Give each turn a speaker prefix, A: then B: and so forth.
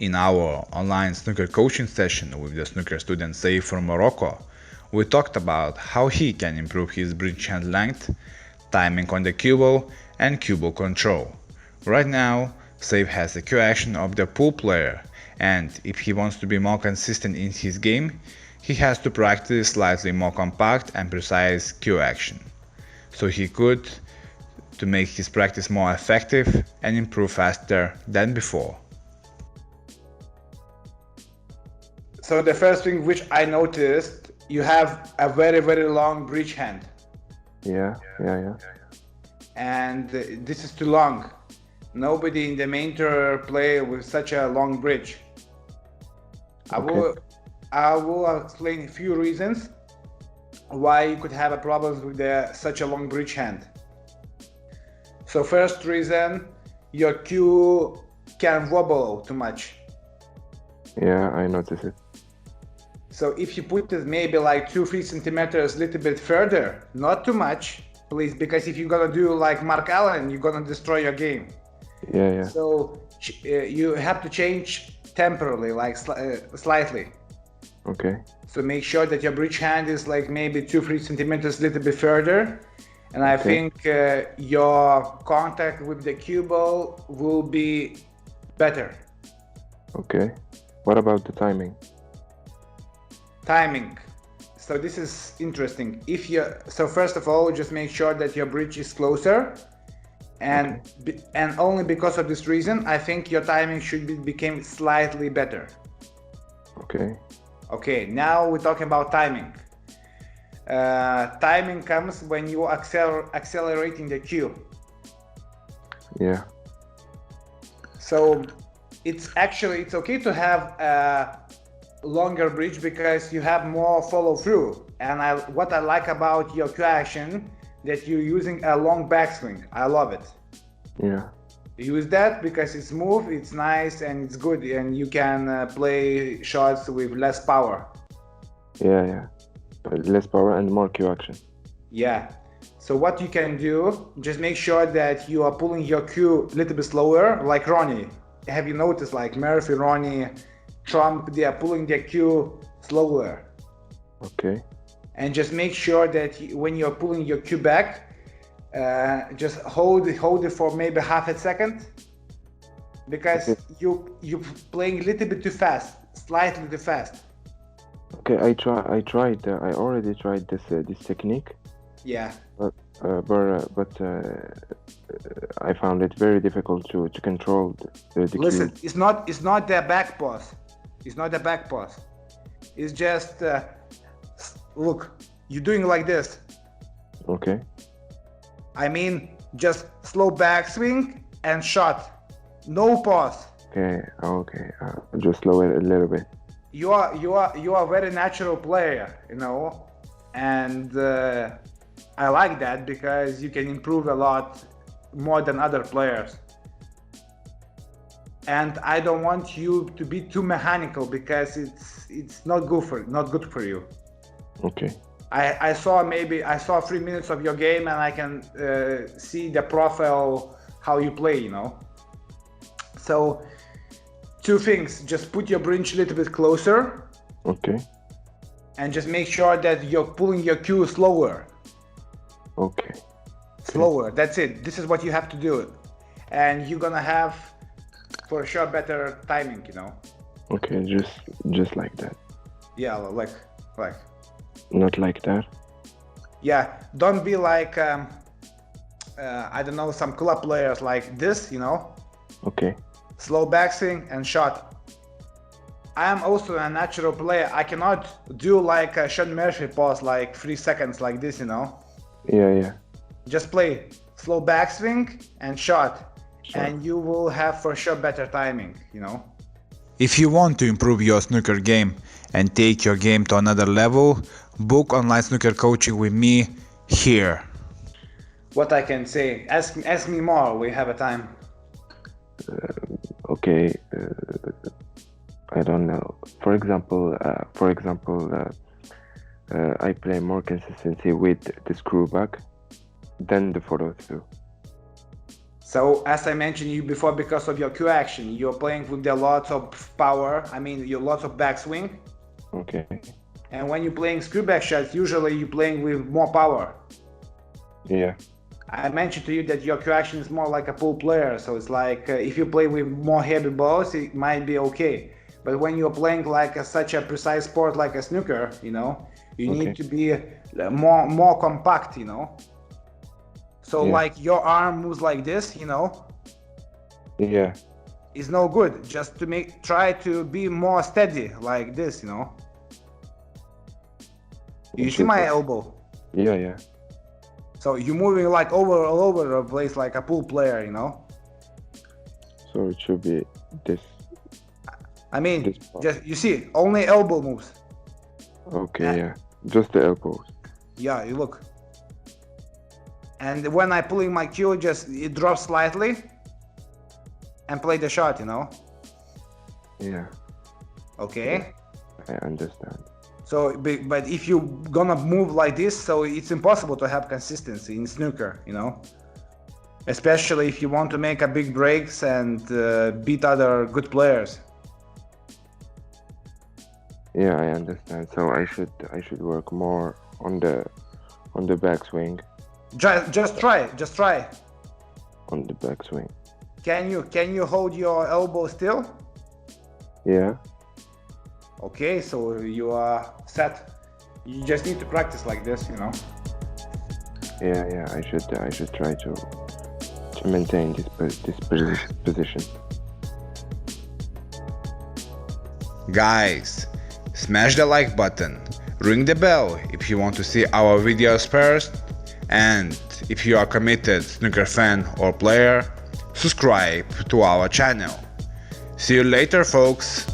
A: In our online snooker coaching session with the snooker student Saif from Morocco, we talked about how he can improve his bridge hand length, timing on the cue ball, and cue ball control. Right now, Saif has the cue action of the pool player, and if he wants to be more consistent in his game, he has to practice slightly more compact and precise cue action, so he could to make his practice more effective and improve faster than before.
B: So the first thing which I noticed, you have a very long bridge hand.
C: Yeah.
B: And this is too long. Nobody in the main tour play with such a long bridge.
C: Okay.
B: I will explain a few reasons why you could have a problem with such a long bridge hand. So first reason, your cue can wobble too much.
C: Yeah, I noticed it.
B: So if you put it maybe like 2-3 centimeters a little bit further, not too much, please, because if you're gonna do like Mark Allen, you're gonna destroy your game.
C: Yeah.
B: So you have to change temporarily, like slightly.
C: Okay.
B: So make sure that your bridge hand is like maybe 2-3 centimeters a little bit further. And I think your contact with the cue ball will be better.
C: Okay. What about the timing?
B: Timing. So this is interesting. So first of all, just make sure that your bridge is closer, and only because of this reason, I think your timing should become slightly better. Okay. Now we're talking about timing. Timing comes when you accelerating the cue.
C: Yeah.
B: So it's okay to have a longer bridge because you have more follow through. And what I like about your cue action, that you're using a long backswing. I love it.
C: Yeah.
B: Use that because it's smooth, it's nice, and it's good, and you can play shots with less power.
C: Yeah. Less power and more cue action.
B: Yeah. So what you can do, just make sure that you are pulling your cue a little bit slower, like Ronnie. Have you noticed, like Murphy, Ronnie, Trump, they are pulling their cue slower.
C: Okay.
B: And just make sure that when you're pulling your cue back, just hold it for maybe half a second, because you're playing a little bit too fast, slightly too fast.
C: Okay, I already tried this technique.
B: Yeah.
C: But I found it very difficult to control the
B: Listen,
C: cue.
B: it's not the back pass. It's not the back pass. It's just look, you're doing like this.
C: Okay.
B: I mean, just slow backswing and shot, no pause.
C: Okay. Just lower it a little bit.
B: You are a very natural player, and I like that because you can improve a lot more than other players. And I don't want you to be too mechanical because it's not good for you.
C: Okay.
B: I saw 3 minutes of your game, and I can see the profile how you play, So two things: just put your bridge a little bit closer.
C: Okay.
B: And just make sure that you're pulling your cue slower.
C: Okay.
B: Slower. That's it. This is what you have to do, and you're gonna have for sure better timing.
C: Okay. Just like that.
B: Yeah, like.
C: Not like that.
B: Yeah. Don't be like I don't know, some club players like this.
C: Okay.
B: Slow backswing and shot. I am also a natural player. I cannot do like a Sean Murphy pause like 3 seconds like this,
C: Yeah.
B: Just play slow backswing and shot, and you will have for sure better timing,
A: If you want to improve your snooker game and take your game to another level, book online snooker coaching with me here.
B: What I can say? Ask me more. We have a time.
C: Okay. I don't know. For example, I play more consistency with the screw back than the follow through.
B: So as I mentioned you before, because of your Q action, you're playing with a lot of power. I mean, you lots of backswing.
C: Okay.
B: And when you're playing screw back shots, usually you're playing with more power.
C: Yeah.
B: I mentioned to you that your Q action is more like a pool player, so it's like if you play with more heavy balls, it might be okay. But when you're playing like such a precise sport like a snooker, you know, you need to be more compact, you know. So like your arm moves like this, you know.
C: Yeah.
B: It's no good. Just to try to be more steady like this, you know. You see my elbow?
C: Yeah, yeah.
B: So you're moving like all over the place like a pool player, you know.
C: So it should be this.
B: I mean, just you see, only elbow moves.
C: Okay, yeah. Just the elbows.
B: Yeah, you look. And when I pulling my cue, just it drops slightly and play the shot, you know.
C: Yeah.
B: Okay.
C: I understand.
B: So, but if you gonna move like this, so it's impossible to have consistency in snooker, you know. Especially if you want to make a big breaks and beat other good players.
C: Yeah, I understand. So I should work more on the backswing.
B: Just try.
C: On the backswing.
B: Can you hold your elbow still?
C: Yeah.
B: Okay, so you are set. You just need to practice like this, you know.
C: Yeah. I should try to maintain this position.
A: Guys, smash the like button, ring the bell if you want to see our videos first, and if you are committed snooker fan or player, subscribe to our channel. See you later, folks.